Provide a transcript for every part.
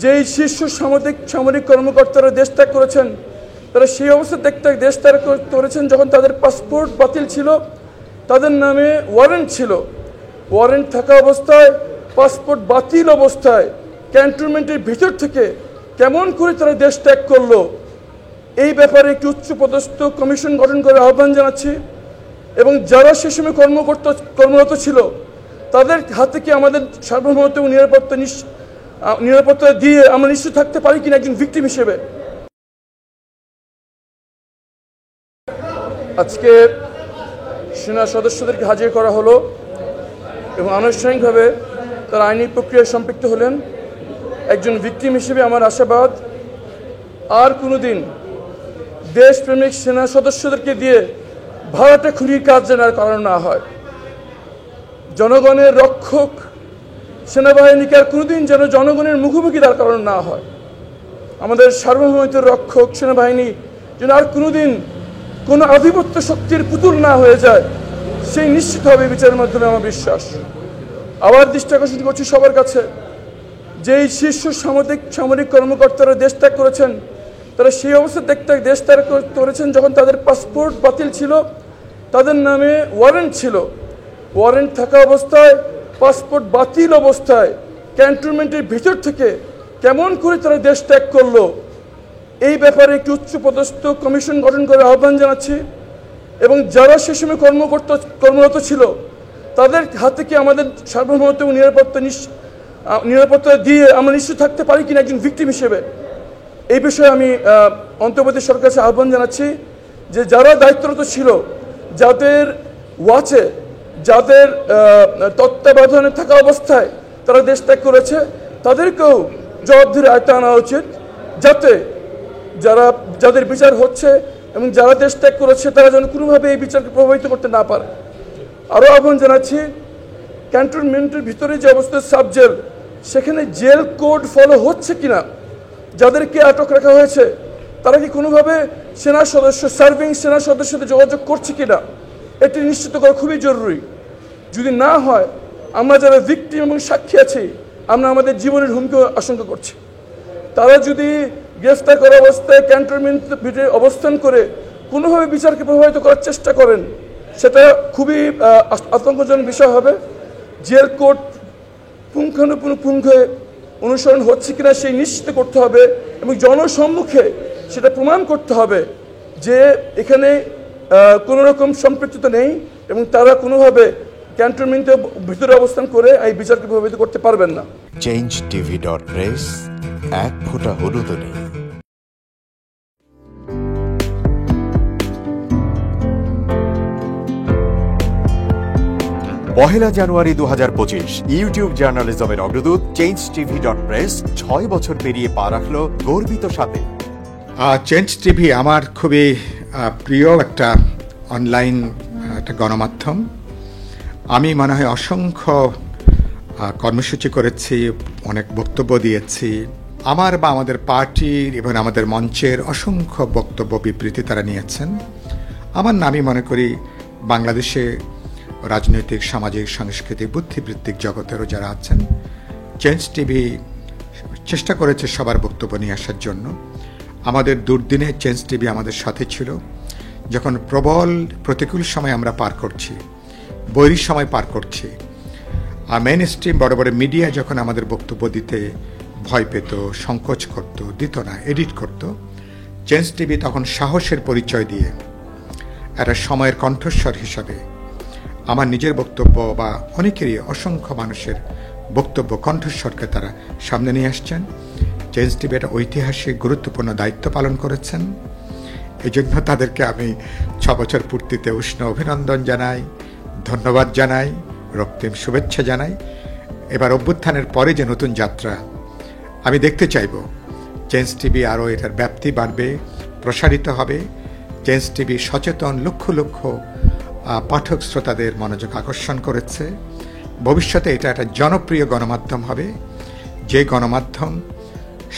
যেই শীর্ষ সামরিক কর্মকর্তারা দেশ ত্যাগ করেছেন, তারা সেই অবস্থা দেশ ত্যাগ করেছেন যখন তাদের পাসপোর্ট বাতিল ছিল, তাদের নামে ওয়ারেন্ট ছিল। ওয়ারেন্ট থাকা অবস্থায়, পাসপোর্ট বাতিল অবস্থায় ক্যান্টনমেন্টের ভিতর থেকে কেমন করে তারা দেশ ত্যাগ করলো, এই ব্যাপারে একটি উচ্চপদস্থ কমিশন গঠন করার আহ্বান জানাচ্ছি। এবং যারা সে সময় কর্মরত ছিল, তাদের হাতে কি আমাদের সার্বভৌমত্ব এবং নিরাপত্তা দিয়ে আমরা নিশ্চিত থাকতে পারি কিনা একজন ভিকটিম হিসেবে। আজকে সেনা সদস্যদেরকে হাজির করা হলো এবং আনুষ্ঠানিকভাবে তারা আইনি প্রক্রিয়ায় সম্পৃক্ত হলেন। একজন ভিকটিম হিসেবে আমার আশাবাদ, আর কোনোদিন দেশপ্রেমিক সেনা সদস্যদেরকে দিয়ে ভাড়াটে খুনির কাজ যেন আর করানো না হয়। জনগণের রক্ষক সেনাবাহিনীকে আর কোনোদিন যেন জনগণের মুখোমুখি দাঁড় করানো না হয়। আমাদের সার্বভৌমত্বের রক্ষক সেনাবাহিনী যেন আর কোনোদিন কোনো আধিপত্য শক্তির পুতুল না হয়ে যায়, সেই নিশ্চিত হবে বিচারের মাধ্যমে আমার বিশ্বাস। আবার দৃষ্টি আকর্ষণ করছি সবার কাছে, যেই শীর্ষ সামরিক কর্মকর্তারা দেশ ত্যাগ করেছেন, তারা সেই অবস্থা দেশ ত্যাগ করেছেন যখন তাদের পাসপোর্ট বাতিল ছিল, তাদের নামে ওয়ারেন্ট ছিল। ওয়ারেন্ট থাকা অবস্থায়, পাসপোর্ট বাতিল অবস্থায় ক্যান্টনমেন্টের ভিতর থেকে কেমন করে তারা দেশ ত্যাগ করলো, এই ব্যাপারে একটি উচ্চপদস্থ কমিশন গঠন করার আহ্বান জানাচ্ছি। এবং যারা সে সময় কর্মরত ছিল, তাদের হাতে কি আমাদের সার্বভৌমত্ব এবং নিরাপত্তা দিয়ে আমরা নিশ্চিত থাকতে পারি কিনা একজন ভিকটিম হিসেবে। এই বিষয়ে আমি অন্তর্বর্তী সরকারের কাছে আহ্বান জানাচ্ছি যে যারা দায়িত্বরত ছিল, যাদের ওয়াচে, যাদের তত্ত্বাবধানে থাকা অবস্থায় তারা দেশ ত্যাগ করেছে, তাদেরকেও জবাবদিহির আয়ত্তে আনা উচিত, যাতে যাদের বিচার হচ্ছে এবং যারা দেশ ত্যাগ করেছে তারা যেন কোনোভাবে এই বিচারকে প্রভাবিত করতে না পারে। আরও আহ্বান জানাচ্ছি, ক্যান্টনমেন্টের ভিতরে যে অবস্থা সাবজেল, সেখানে জেল কোড ফলো হচ্ছে কিনা, যাদেরকে আটক রাখা হয়েছে তারা কি কোনোভাবে সার্ভিং সেনা সদস্যদের যোগাযোগ করছে কিনা, এটি নিশ্চিত করা খুবই জরুরি। যদি না হয়, আমরা যারা ভিকটিম এবং সাক্ষী আছি, আমরা আমাদের জীবনের হুমকি আশঙ্কা করছি। তারা যদি গ্রেফতার করা অবস্থায় ক্যান্টনমেন্টের ভিতরে অবস্থান করে কোনোভাবে বিচারকে প্রভাবিত করার চেষ্টা করেন, সেটা খুবই আতঙ্কজনক বিষয় হবে। জেল কোড পুঙ্খানুপুঙ্খে অনুসরণ হচ্ছে কিনা সেই নিশ্চিত করতে হবে এবং জনসম্মুখে সেটা প্রমাণ করতে হবে যে এখানে কোনো রকম সম্পৃক্ততা নেই এবং তারা কোনোভাবে ক্যান্টনমেন্টের ভিতরে অবস্থান করে এই বিচারকে প্রভাবিত করতে পারবেন না। changetv.press এক ফোঁটা হলুদও নেই। পহেলা জানুয়ারি 2025 ইউটিউব জার্নালিজমের অগ্রদূত changetv.press 6 বছর পেরিয়ে পা রাখল গর্বিত সাথে। চেঞ্জ টিভি আমার খুবই প্রিয় একটা অনলাইন একটা গণমাধ্যম। আমি মনে হয় অসংখ্য কর্মসূচি করেছি, অনেক বক্তব্য দিয়েছি। আমার বা আমাদের পার্টির এবং আমাদের মঞ্চের অসংখ্য বক্তব্য বিবৃতি তারা নিয়েছেন। আমার নামই মনে করি বাংলাদেশে রাজনৈতিক, সামাজিক, সাংস্কৃতিক, বুদ্ধিবৃত্তিক জগতেরও যারা আছেন, চেঞ্জ টিভি চেষ্টা করেছে সবার বক্তব্য নিয়ে আসার জন্য। আমাদের দুর্দিনে চেঞ্জ টিভি আমাদের সাথে ছিল। যখন প্রবল প্রতিকূল সময় আমরা পার করছি, বৈরী সময় পার করছি, আর মেইন স্ট্রিম বড় বড় মিডিয়া যখন আমাদের বক্তব্য দিতে ভয় পেত, সংকোচ করত, দিত না, এডিট করত, চেঞ্জ টিভি তখন সাহসের পরিচয় দিয়ে একটা সময়ের কণ্ঠস্বর হিসাবে আমার নিজের বক্তব্য বা অনেকেরই, অসংখ্য মানুষের বক্তব্য, কণ্ঠস্বরকে তারা সামনে নিয়ে আসছেন। চেঞ্জ টিভি একটা ঐতিহাসিক গুরুত্বপূর্ণ দায়িত্ব পালন করেছেন। এই জন্য তাদেরকে আমি 6 বছর পূর্তিতে উষ্ণ অভিনন্দন জানাই, ধন্যবাদ জানাই, রক্তিম শুভেচ্ছা জানাই। এবার অভ্যুত্থানের পরে যে নতুন যাত্রা আমি দেখতে চাইব, চেঞ্জ টিভি আরও এটার ব্যাপ্তি বাড়বে, প্রসারিত হবে। চেঞ্জ টিভি সচেতন লক্ষ লক্ষ পাঠক শ্রোতাদের মনোযোগ আকর্ষণ করেছে। ভবিষ্যতে এটা একটা জনপ্রিয় গণমাধ্যম হবে, যে গণমাধ্যম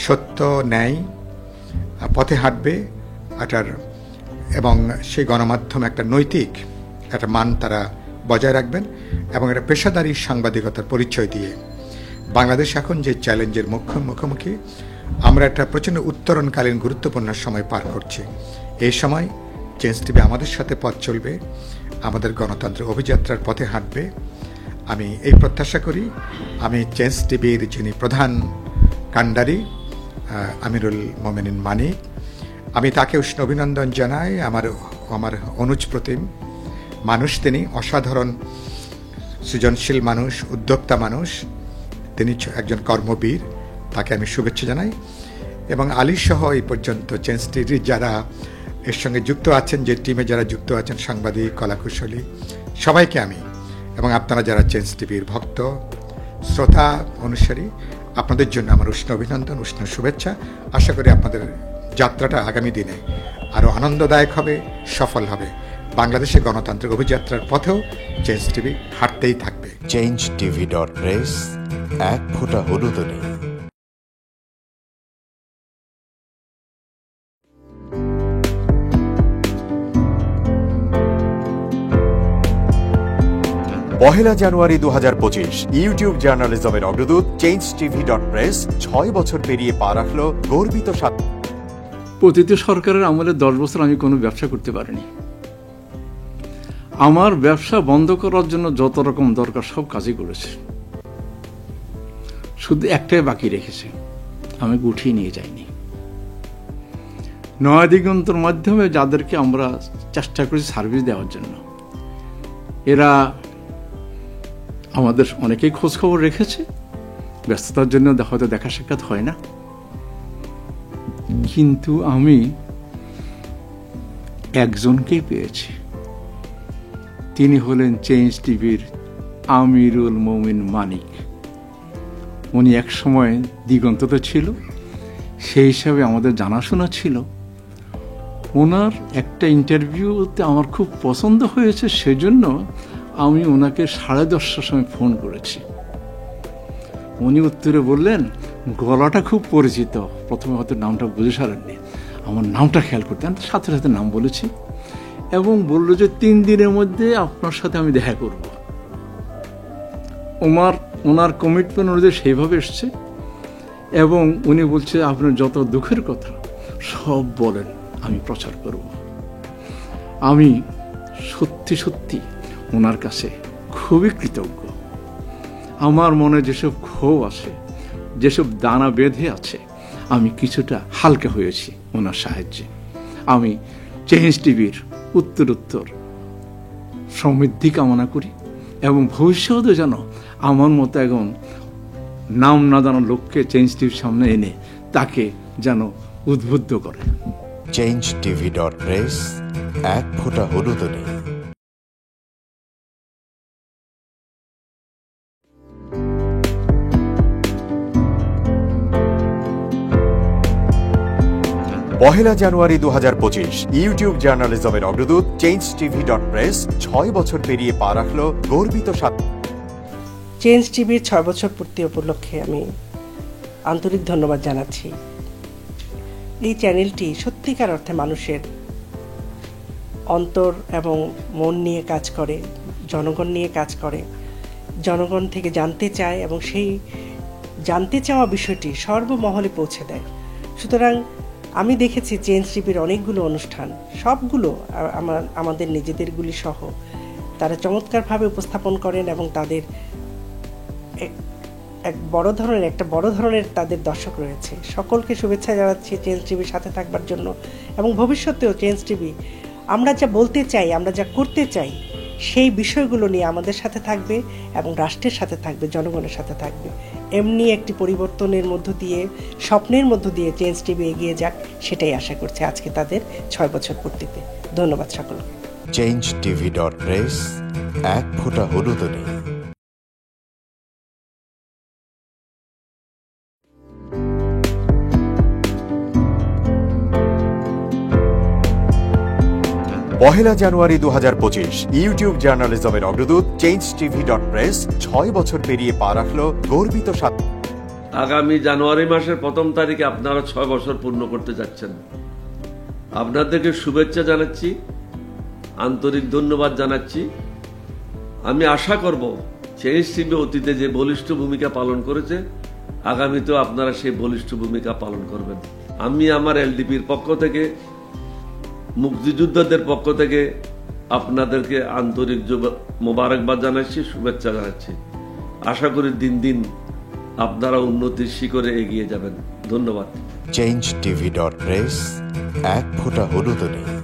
সত্য, ন্যায় পথে হাঁটবে এবং সেই গণমাধ্যম একটা নৈতিক একটা মান তারা বজায় রাখবেন এবং একটা পেশাদারী সাংবাদিকতার পরিচয় দিয়ে বাংলাদেশ এখন যে চ্যালেঞ্জের মুখোমুখি, আমরা একটা প্রচণ্ড উত্তরণকালীন গুরুত্বপূর্ণ সময় পার করছি। এই সময় চেঞ্জ টিভি আমাদের সাথে পথ চলবে, আমাদের গণতন্ত্রের অভিযাত্রার পথে হাঁটবে। আমি এই প্রত্যাশা করি। আমি চেঞ্জ টিভির যিনি প্রধান কাণ্ডারি আমিরুল মোমিনিন মানিক, আমি তাকে উষ্ণ অভিনন্দন জানাই। আমার অনুজ প্রতিম মানুষ, তিনি অসাধারণ সৃজনশীল মানুষ, উদ্যোক্তা মানুষ, তিনি একজন কর্মবীর, তাকে আমি শুভেচ্ছা জানাই। এবং আলী সহ এই পর্যন্ত চেঞ্জ টিভির যারা এর সঙ্গে যুক্ত আছেন, যে টিমে যারা যুক্ত আছেন, সাংবাদিক, কলাকুশলী, সবাইকে আমি এবং আপনারা যারা চেঞ্জ টিভির ভক্ত, শ্রোতা, অনুসারী, আপনাদের জন্য আমার উষ্ণ অভিনন্দন, উষ্ণ শুভেচ্ছা। আশা করি আপনাদের যাত্রাটা আগামী দিনে আরও আনন্দদায়ক হবে, সফল হবে। বাংলাদেশের গণতান্ত্রিক অভিযাত্রার পথেও চেঞ্জ টিভি হাঁটতেই থাকবে। changetv.press, এক ফোঁটা হলুদও নেই। পহেলা জানুয়ারি 2025 ইউটিউব জার্নালিজমের অগ্রদূত changetv.press 6 বছর পেরিয়ে পা রাখল গর্বিত প্রতিটি সরকারের আমলে 10 বছর আমি কোনো ব্যবসা করতে পারিনি। আমার ব্যবসা বন্ধ করার জন্য যত রকম দরকার সব কাজই করেছে, শুধু একটাই বাকি রেখেছে, আমি গুটিয়ে নিয়ে যাইনি। নয়া দিগন্তর মাধ্যমে যাদেরকে আমরা চেষ্টা করেছি সার্ভিস দেওয়ার জন্য, এরা আমাদের অনেকেই খোঁজ খবর রেখেছে, ব্যস্ততার জন্য হয়তো দেখা সাক্ষাৎ হয় না, কিন্তু আমি একজনকেই পেয়েছি। তিনি হলেন চেঞ্জ টিভির আমিরুল মোমিন মানিক। উনি এক সময় দিগন্ততে ছিল, সেই হিসাবে আমাদের জানাশোনা ছিল। ওনার একটা ইন্টারভিউতে আমার খুব পছন্দ হয়েছে, সেজন্য আমি ওনাকে 10:30টার সময় ফোন করেছি। উনি উত্তরে বললেন, গলাটা খুব পরিচিত, প্রথমে হয়তো নামটা বুঝে সারেননি, আমার নামটা খেয়াল করতে, আমি সাথে সাথে নাম বলেছি এবং বললো যে 3 দিনের মধ্যে আপনার সাথে আমি দেখা করব। ওনার কমিটমেন্ট অনুযায়ী সেইভাবে এসছে এবং উনি বলছে আপনার যত দুঃখের কথা সব বলেন, আমি প্রচার করব। আমি সত্যি সত্যি ওনার কাছে খুবই কৃতজ্ঞ। আমার মনে যেসব ক্ষোভ আছে, যেসব দানা বেঁধে আছে, আমি কিছুটা হালকা হয়েছি ওনার সাহায্যে। আমি চেঞ্জ টিভির উত্তরোত্তর সমৃদ্ধি কামনা করি এবং ভবিষ্যতে যেন আমার মতো একজন নাম না জানা লোককে চেঞ্জ টিভির সামনে এনে তাকে যেন উদ্বুদ্ধ করে। changetv.press, এক ফোঁটা হলুদও নেই। পহেলা জানুয়ারি 2025 ইউটিউব জার্নালিজমের অগ্রদূত changetv.press 6 বছর পেরিয়ে পা রাখল গর্বিত চেঞ্জ টিভির 6 বছর পূর্তি উপলক্ষে আমি আন্তরিক ধন্যবাদ জানাচ্ছি। এই চ্যানেলটি সত্যিকার অর্থে মানুষের অন্তর এবং মন নিয়ে কাজ করে, জনগণ নিয়ে কাজ করে, জনগণ থেকে জানতে চায় এবং সেই জানতে চাওয়া বিষয়টি সর্বমহলে পৌঁছে দেয়। সুতরাং আমি দেখেছি চেঞ্জ টিভির অনেকগুলো অনুষ্ঠান, সবগুলো আমাদের নিজেদেরগুলি সহ তারা চমৎকারভাবে উপস্থাপন করেন এবং তাদের একটা বড় ধরনের তাদের দর্শক রয়েছে। সকলকে শুভেচ্ছা জানাচ্ছি চেঞ্জ টিভির সাথে থাকবার জন্য এবং ভবিষ্যতেও চেঞ্জ টিভি আমরা যা বলতে চাই, আমরা যা করতে চাই, সেই বিষয়গুলো নিয়ে আমাদের সাথে থাকবে এবং রাষ্ট্রের সাথে থাকবে, জনগণের সাথে থাকবে। এমনি একটি পরিবর্তনের মধ্য দিয়ে, স্বপ্নের মধ্য দিয়ে চেঞ্জ টিভি এগিয়ে যাক, সেটাই আশা করছি আজকে তাদের 6 বছর পূর্তিতে। ধন্যবাদ সকলকে। changetv.press, এক ফোঁটা হলুদও নেই। পহেলা জানুয়ারি 2025 ইউটিউব জার্নালিজমের অগ্রদূত changetv.press 6 বছর পেরিয়ে পা রাখল গর্বিত আগামী জানুয়ারি মাসের 1 তারিখে আপনারা 6 বছর পূর্ণ করতে যাচ্ছেন। আপনাদেরকে শুভেচ্ছা জানাচ্ছি, আন্তরিক ধন্যবাদ জানাচ্ছি। আমি আশা করব চেঞ্জ টিভি অতীতে যে বলিষ্ঠ ভূমিকা পালন করেছে, আগামীতেও আপনারা সেই বলিষ্ঠ ভূমিকা পালন করবেন। আমি আমার এলডিপির পক্ষ থেকে, মুক্তিযোদ্ধাদের পক্ষ থেকে আপনাদেরকে আন্তরিক মোবারকবাদ জানাচ্ছি, শুভেচ্ছা জানাচ্ছি। আশা করি দিন দিন আপনারা উন্নতির শিখরে এগিয়ে যাবেন। ধন্যবাদ। changeTV.press, এক ফোঁটা হলুদ নেই।